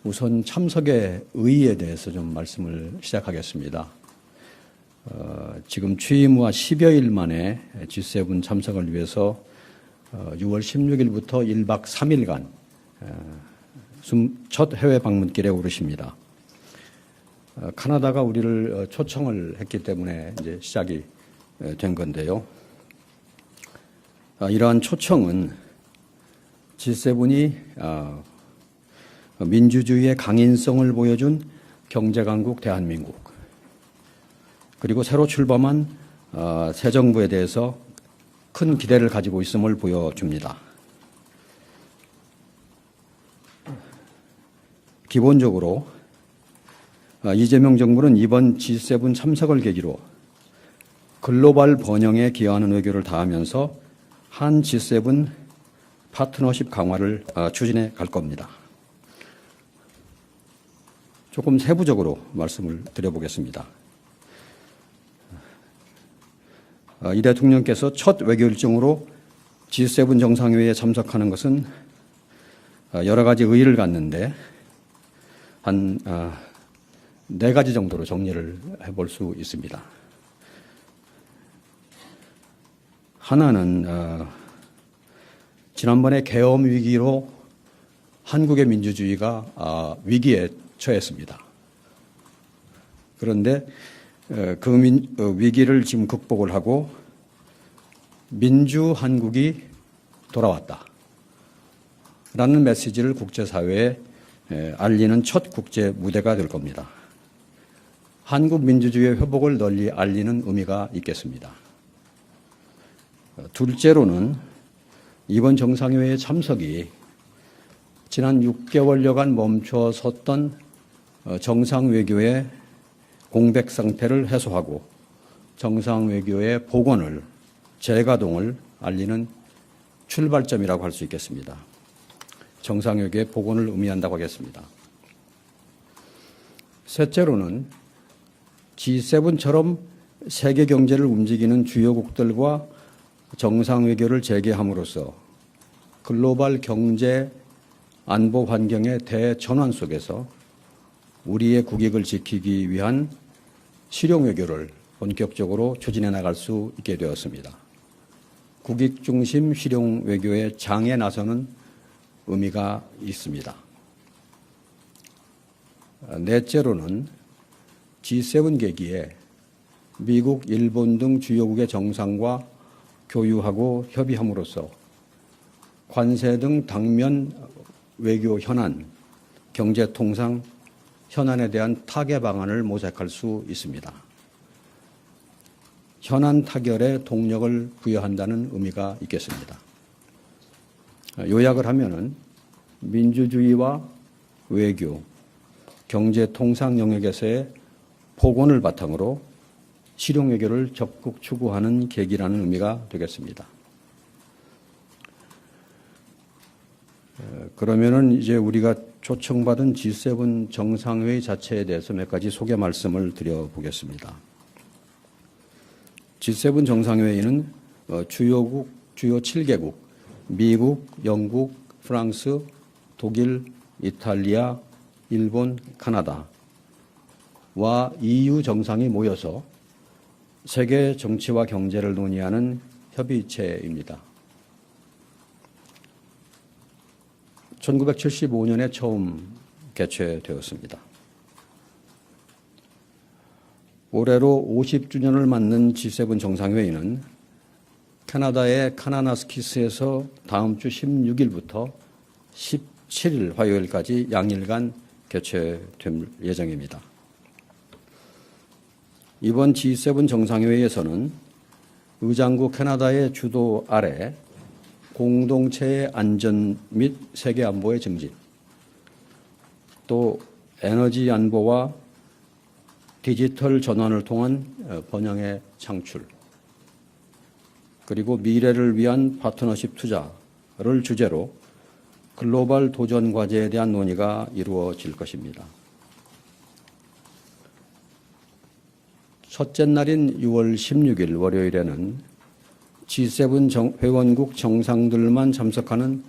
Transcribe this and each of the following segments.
우선 참석의 의의에 대해서 좀 말씀을 시작하겠습니다. 지금 취임 후 10여일 만에 G7 참석을 위해서 6월 16일부터 1박 3일간 첫 해외 방문길에 오르십니다. 카나다가 우리를 초청을 했기 때문에 이제 시작이 된 건데요. 이러한 초청은 G7이 민주주의의 강인성을 보여준 경제강국 대한민국, 그리고 새로 출범한 새 정부에 대해서 큰 기대를 가지고 있음을 보여줍니다. 기본적으로 이재명 정부는 이번 G7 참석을 계기로 글로벌 번영에 기여하는 외교를 다하면서 한 G7 파트너십 강화를 추진해 갈 겁니다. 조금 세부적으로 말씀을 드려보겠습니다. 이 대통령께서 첫 외교 일정으로 G7 정상회의에 참석하는 것은 여러 가지 의의를 갖는데 한 4가지 정도로 정리를 해볼 수 있습니다. 하나는 지난번에 계엄 위기로 한국의 민주주의가 위기에 처했습니다. 그런데 그 위기를 지금 극복을 하고 민주 한국이 돌아왔다 라는 메시지를 국제사회에 알리는 첫 국제 무대가 될 겁니다. 한국 민주주의의 회복을 널리 알리는 의미가 있겠습니다. 둘째로는 이번 정상회의 참석이 지난 6개월여간 멈춰섰던 정상외교의 공백 상태를 해소하고 정상외교의 복원을, 재가동을 알리는 출발점이라고 할 수 있겠습니다. 정상외교의 복원을 의미한다고 하겠습니다. 셋째로는 G7처럼 세계 경제를 움직이는 주요국들과 정상외교를 재개함으로써 글로벌 경제 안보 환경의 대전환 속에서 우리의 국익을 지키기 위한 실용외교를 본격적으로 추진해 나갈 수 있게 되었습니다. 국익 중심 실용외교의 장에 나서는 의미가 있습니다. 넷째로는 G7 계기에 미국, 일본 등 주요국의 정상과 교유하고 협의함으로써 관세 등 당면 외교 현안, 경제 통상 현안에 대한 타개 방안을 모색할 수 있습니다. 현안 타결에 동력을 부여한다는 의미가 있겠습니다. 요약을 하면은 민주주의와 외교, 경제 통상 영역에서의 복원을 바탕으로 실용 외교를 적극 추구하는 계기라는 의미가 되겠습니다. 그러면은 이제 우리가 초청받은 G7 정상회의 자체에 대해서 몇 가지 소개 말씀을 드려보겠습니다. G7 정상회의는 주요 7개국, 미국, 영국, 프랑스, 독일, 이탈리아, 일본, 카나다와 EU 정상이 모여서 세계 정치와 경제를 논의하는 협의체입니다. 1975년에 처음 개최되었습니다. 올해로 50주년을 맞는 G7 정상회의는 캐나다의 카나나스키스에서 다음 주 16일부터 17일 화요일까지 양일간 개최될 예정입니다. 이번 G7 정상회의에서는 의장국 캐나다의 주도 아래 공동체의 안전 및 세계 안보의 증진, 또 에너지 안보와 디지털 전환을 통한 번영의 창출, 그리고 미래를 위한 파트너십 투자를 주제로 글로벌 도전 과제에 대한 논의가 이루어질 것입니다. 첫째 날인 6월 16일 월요일에는 G7 회원국 정상들만 참석하는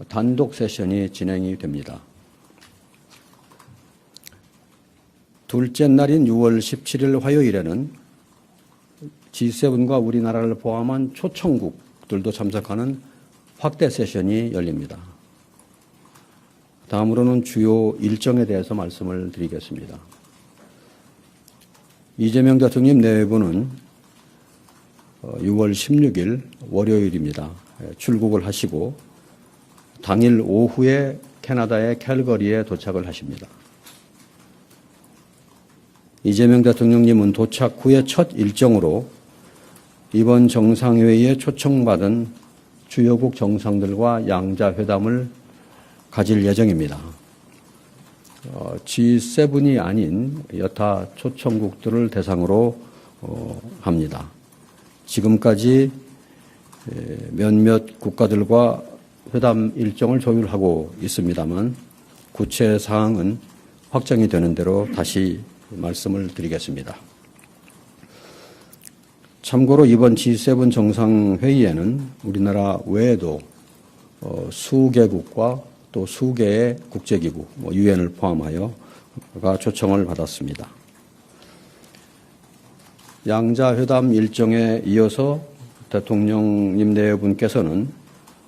단독 세션이 진행이 됩니다. 둘째 날인 6월 17일 화요일에는 G7과 우리나라를 포함한 초청국들도 참석하는 확대 세션이 열립니다. 다음으로는 주요 일정에 대해서 말씀을 드리겠습니다. 이재명 대통령 내외부는 6월 16일 월요일입니다. 출국을 하시고 당일 오후에 캐나다의 캘거리에 도착을 하십니다. 이재명 대통령님은 도착 후에 첫 일정으로 이번 정상회의에 초청받은 주요국 정상들과 양자회담을 가질 예정입니다. G7이 아닌 여타 초청국들을 대상으로 합니다. 지금까지 몇몇 국가들과 회담 일정을 조율하고 있습니다만 구체 사항은 확정이 되는 대로 다시 말씀을 드리겠습니다. 참고로 이번 G7 정상회의에는 우리나라 외에도 수개국과 또 수개의 국제기구, 유엔을 포함하여가 초청을 받았습니다. 양자회담 일정에 이어서 대통령님 내외분께서는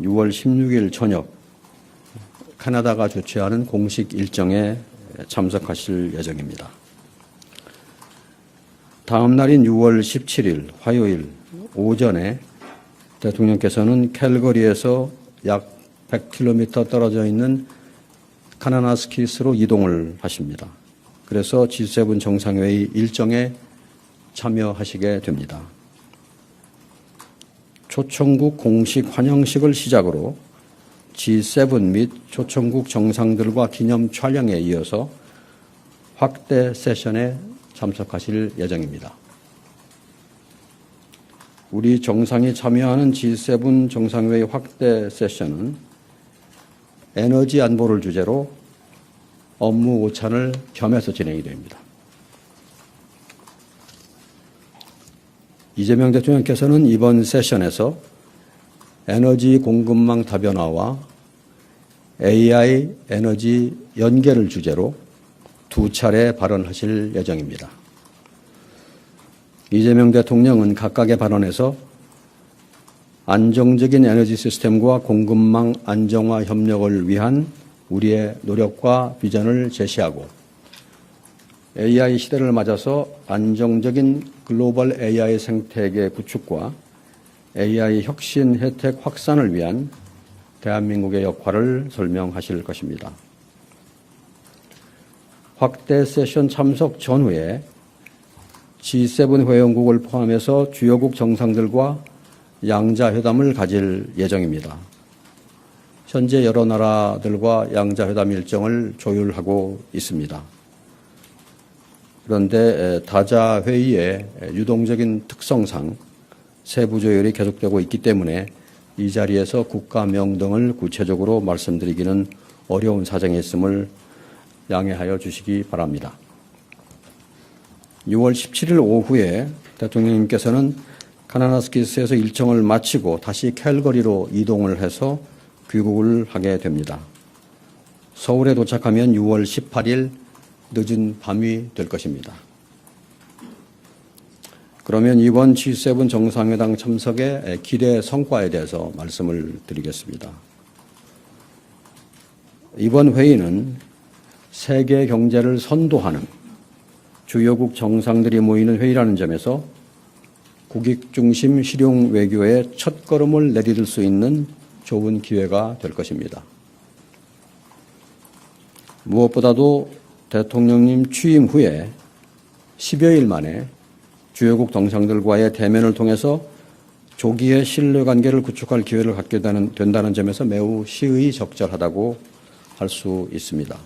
6월 16일 저녁 캐나다가 주최하는 공식 일정에 참석하실 예정입니다. 다음 날인 6월 17일 화요일 오전에 대통령께서는 캘거리에서 약 100km 떨어져 있는 카나나스키스로 이동을 하십니다. 그래서 G7 정상회의 일정에 참여하시게 됩니다. 초청국 공식 환영식을 시작으로 G7 및 초청국 정상들과 기념 촬영에 이어서 확대 세션에 참석하실 예정입니다. 우리 정상이 참여하는 G7 정상회의 확대 세션은 에너지 안보를 주제로 업무 오찬을 겸해서 진행이 됩니다. 이재명 대통령께서는 이번 세션에서 에너지 공급망 다변화와 AI 에너지 연계를 주제로 두 차례 발언하실 예정입니다. 이재명 대통령은 각각의 발언에서 안정적인 에너지 시스템과 공급망 안정화 협력을 위한 우리의 노력과 비전을 제시하고 AI 시대를 맞아서 안정적인 글로벌 AI 생태계 구축과 AI 혁신 혜택 확산을 위한 대한민국의 역할을 설명하실 것입니다. 확대 세션 참석 전후에 G7 회원국을 포함해서 주요국 정상들과 양자회담을 가질 예정입니다. 현재 여러 나라들과 양자회담 일정을 조율하고 있습니다. 그런데 다자회의의 유동적인 특성상 세부 조율이 계속되고 있기 때문에 이 자리에서 국가명 등을 구체적으로 말씀드리기는 어려운 사정이 있음을 양해하여 주시기 바랍니다. 6월 17일 오후에 대통령님께서는 카나나스키스에서 일정을 마치고 다시 캘거리로 이동을 해서 귀국을 하게 됩니다. 서울에 도착하면 6월 18일 늦은 밤이 될 것입니다. 그러면 이번 G7 정상회담 참석의 기대 성과에 대해서 말씀을 드리겠습니다. 이번 회의는 세계 경제를 선도하는 주요국 정상들이 모이는 회의라는 점에서 국익 중심 실용 외교의 첫걸음을 내디딜 수 있는 좋은 기회가 될 것입니다. 무엇보다도 대통령님 취임 후에 10여일 만에 주요국 정상들과의 대면을 통해서 조기에 신뢰관계를 구축할 기회를 갖게 된다는 점에서 매우 시의적절하다고 할 수 있습니다.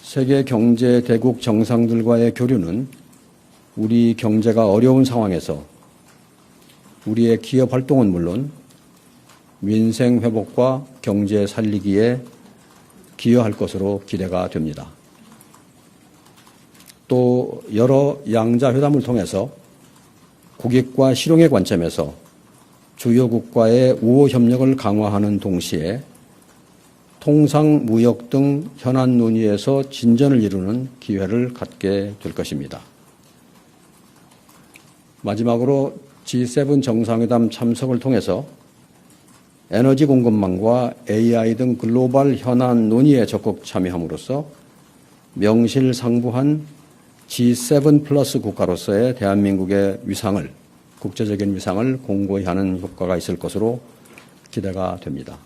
세계 경제 대국 정상들과의 교류는 우리 경제가 어려운 상황에서 우리의 기업 활동은 물론 민생 회복과 경제 살리기에 기여할 것으로 기대가 됩니다. 또 여러 양자회담을 통해서 국익과 실용의 관점에서 주요국과의 우호 협력을 강화하는 동시에 통상, 무역 등 현안 논의에서 진전을 이루는 기회를 갖게 될 것입니다. 마지막으로 G7 정상회담 참석을 통해서 에너지 공급망과 AI 등 글로벌 현안 논의에 적극 참여함으로써 명실상부한 G7 플러스 국가로서의 대한민국의 위상을, 국제적인 위상을 공고히 하는 효과가 있을 것으로 기대가 됩니다.